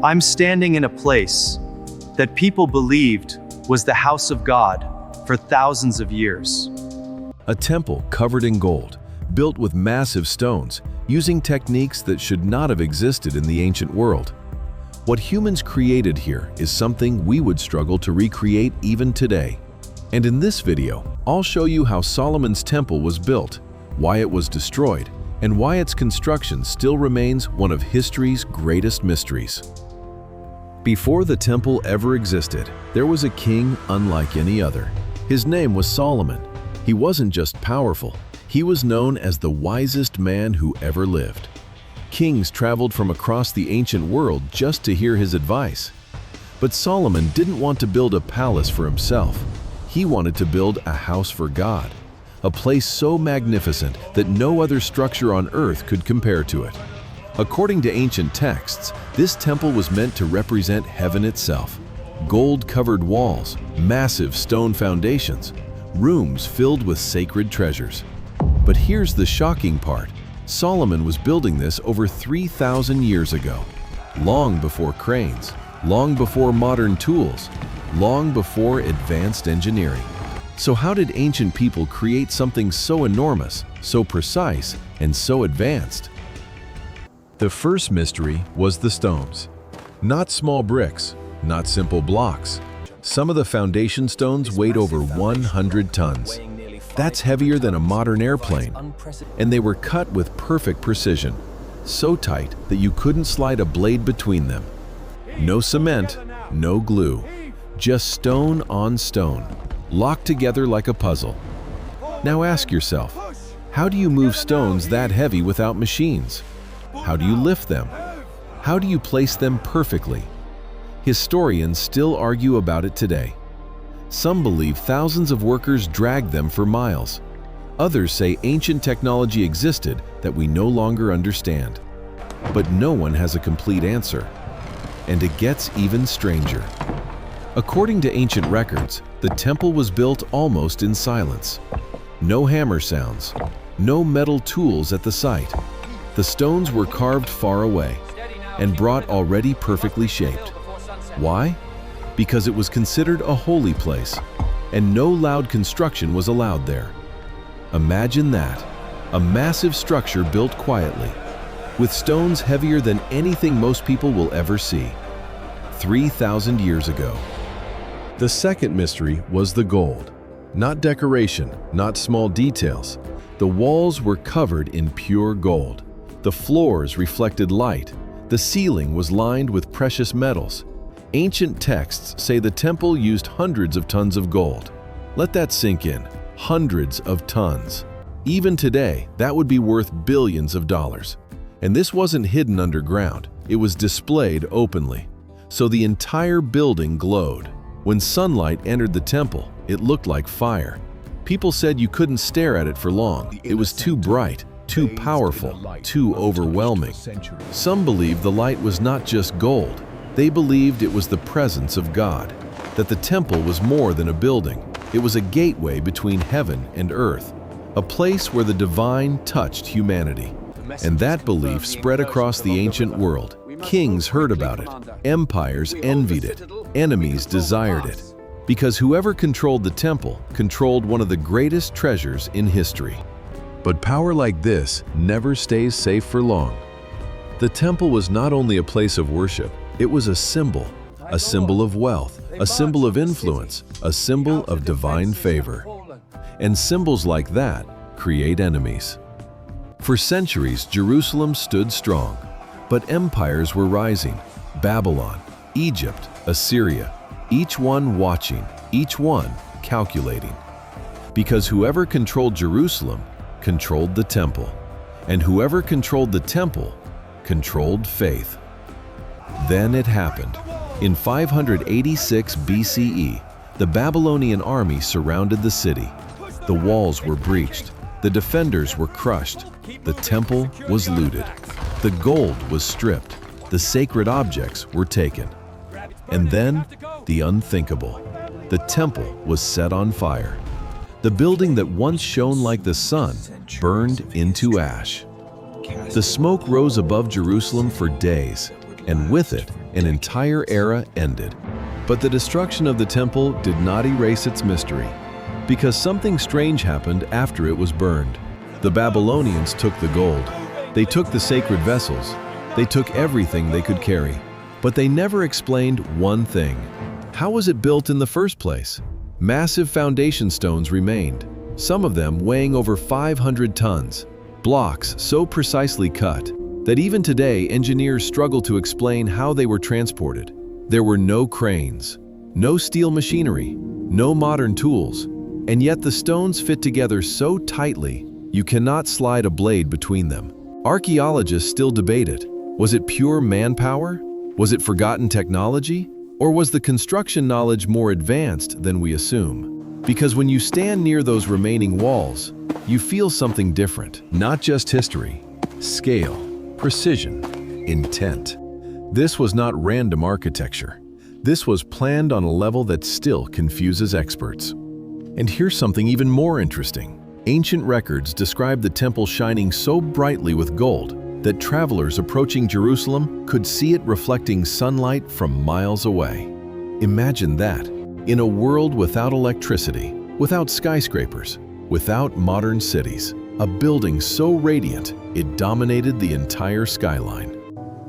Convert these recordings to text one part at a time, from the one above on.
I'm standing in a place that people believed was the house of God for thousands of years. A temple covered in gold, built with massive stones, using techniques that should not have existed in the ancient world. What humans created here is something we would struggle to recreate even today. And in this video, I'll show you how Solomon's temple was built, why it was destroyed, and why its construction still remains one of history's greatest mysteries. Before the temple ever existed, there was a king unlike any other. His name was Solomon. He wasn't just powerful, he was known as the wisest man who ever lived. Kings traveled from across the ancient world just to hear his advice. But Solomon didn't want to build a palace for himself. He wanted to build a house for God, a place so magnificent that no other structure on earth could compare to it. According to ancient texts, this temple was meant to represent heaven itself. Gold-covered walls, massive stone foundations, rooms filled with sacred treasures. But here's the shocking part. Solomon was building this over 3,000 years ago, long before cranes, long before modern tools, long before advanced engineering. So how did ancient people create something so enormous, so precise, and so advanced? The first mystery was the stones. Not small bricks, not simple blocks. Some of the foundation stones weighed over 100 tons. That's heavier than a modern airplane. And they were cut with perfect precision, so tight that you couldn't slide a blade between them. No cement, no glue, just stone on stone, locked together like a puzzle. Now ask yourself, how do you move stones that heavy without machines? How do you lift them? How do you place them perfectly? Historians still argue about it today. Some believe thousands of workers dragged them for miles. Others say ancient technology existed that we no longer understand. But no one has a complete answer. And it gets even stranger. According to ancient records, the temple was built almost in silence. No hammer sounds, no metal tools at the site. The stones were carved far away and brought already perfectly shaped. Why? Because it was considered a holy place, and no loud construction was allowed there. Imagine that, a massive structure built quietly, with stones heavier than anything most people will ever see. 3,000 years ago. The second mystery was the gold. Not decoration, not small details. The walls were covered in pure gold. The floors reflected light. The ceiling was lined with precious metals. Ancient texts say the temple used hundreds of tons of gold. Let that sink in. Hundreds of tons. Even today, that would be worth billions of dollars. And this wasn't hidden underground. It was displayed openly. So the entire building glowed. When sunlight entered the temple, it looked like fire. People said you couldn't stare at it for long. It was too bright, too powerful, too overwhelming. Some believed the light was not just gold. They believed it was the presence of God, that the temple was more than a building. It was a gateway between heaven and earth, a place where the divine touched humanity. And that belief spread across the ancient world. Kings heard about it, empires envied it, enemies desired it, because whoever controlled the temple controlled one of the greatest treasures in history. But power like this never stays safe for long. The temple was not only a place of worship, it was a symbol of wealth, a symbol of influence, a symbol of divine favor. And symbols like that create enemies. For centuries, Jerusalem stood strong, but empires were rising. Babylon, Egypt, Assyria, each one watching, each one calculating. Because whoever controlled Jerusalem controlled the temple, and whoever controlled the temple controlled faith. Then it happened. In 586 BCE, the Babylonian army surrounded the city. The walls were breached. The defenders were crushed. The temple was looted. The gold was stripped. The sacred objects were taken. And then, the unthinkable. The temple was set on fire. The building that once shone like the sun burned into ash. The smoke rose above Jerusalem for days, and with it, An entire era ended. But the destruction of the temple did not erase its mystery, because something strange happened after it was burned. The Babylonians took the gold. They took the sacred vessels. They took everything they could carry. But they never explained one thing. How was it built in the first place? Massive foundation stones remained, some of them weighing over 500 tons. Blocks so precisely cut that even today engineers struggle to explain how they were transported. There were no cranes, no steel machinery, no modern tools, and yet the stones fit together so tightly you cannot slide a blade between them. Archaeologists still debate it. Was it pure manpower? Was it forgotten technology? Or was the construction knowledge more advanced than we assume? Because when you stand near those remaining walls, you feel something different. Not just history, scale, precision, intent. This was not random architecture. This was planned on a level that still confuses experts. And here's something even more interesting. Ancient records describe the temple shining so brightly with gold that travelers approaching Jerusalem could see it reflecting sunlight from miles away. Imagine that, in a world without electricity, without skyscrapers, without modern cities, a building so radiant it dominated the entire skyline.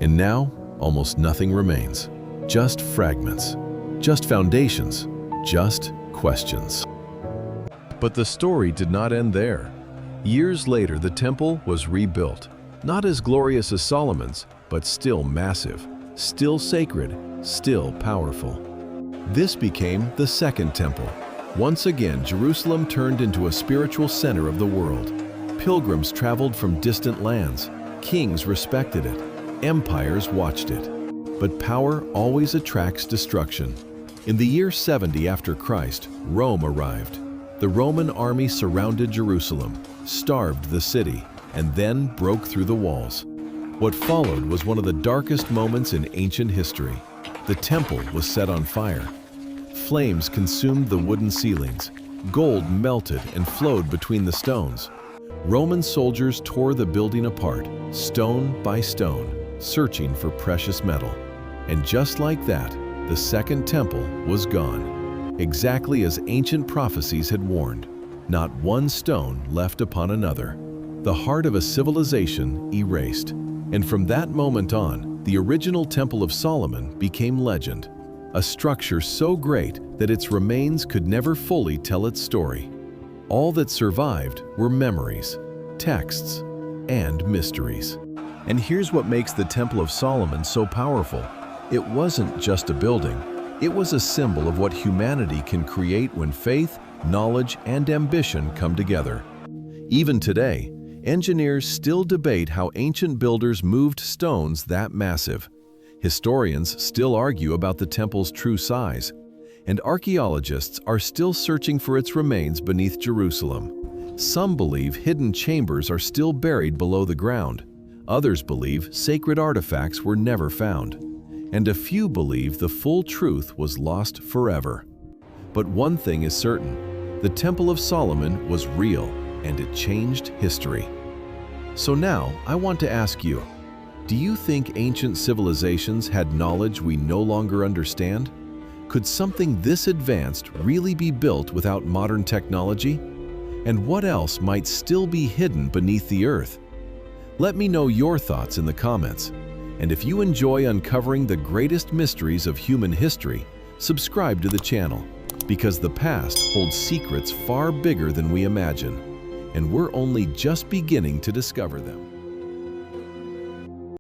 And now, almost nothing remains. Just fragments, just foundations, just questions. But the story did not end there. Years later, the temple was rebuilt, not as glorious as Solomon's, but still massive, still sacred, still powerful. This became the Second Temple. Once again, Jerusalem turned into a spiritual center of the world. Pilgrims traveled from distant lands. Kings respected it. Empires watched it. But power always attracts destruction. In the year 70 after Christ, Rome arrived. The Roman army surrounded Jerusalem, starved the city, and then broke through the walls. What followed was one of the darkest moments in ancient history. The temple was set on fire. Flames consumed the wooden ceilings. Gold melted and flowed between the stones. Roman soldiers tore the building apart, stone by stone, searching for precious metal. And just like that, the Second Temple was gone, exactly as ancient prophecies had warned. Not one stone left upon another. The heart of a civilization erased. And from that moment on, the original Temple of Solomon became legend, a structure so great that its remains could never fully tell its story. All that survived were memories, texts, and mysteries. And here's what makes the Temple of Solomon so powerful. It wasn't just a building. It was a symbol of what humanity can create when faith, knowledge, and ambition come together. Even today, engineers still debate how ancient builders moved stones that massive. Historians still argue about the temple's true size, and archaeologists are still searching for its remains beneath Jerusalem. Some believe hidden chambers are still buried below the ground. Others believe sacred artifacts were never found. And a few believe the full truth was lost forever. But one thing is certain, the Temple of Solomon was real, and it changed history. So now, I want to ask you, do you think ancient civilizations had knowledge we no longer understand? Could something this advanced really be built without modern technology? And what else might still be hidden beneath the earth? Let me know your thoughts in the comments. And if you enjoy uncovering the greatest mysteries of human history, subscribe to the channel, because the past holds secrets far bigger than we imagine, and we're only just beginning to discover them.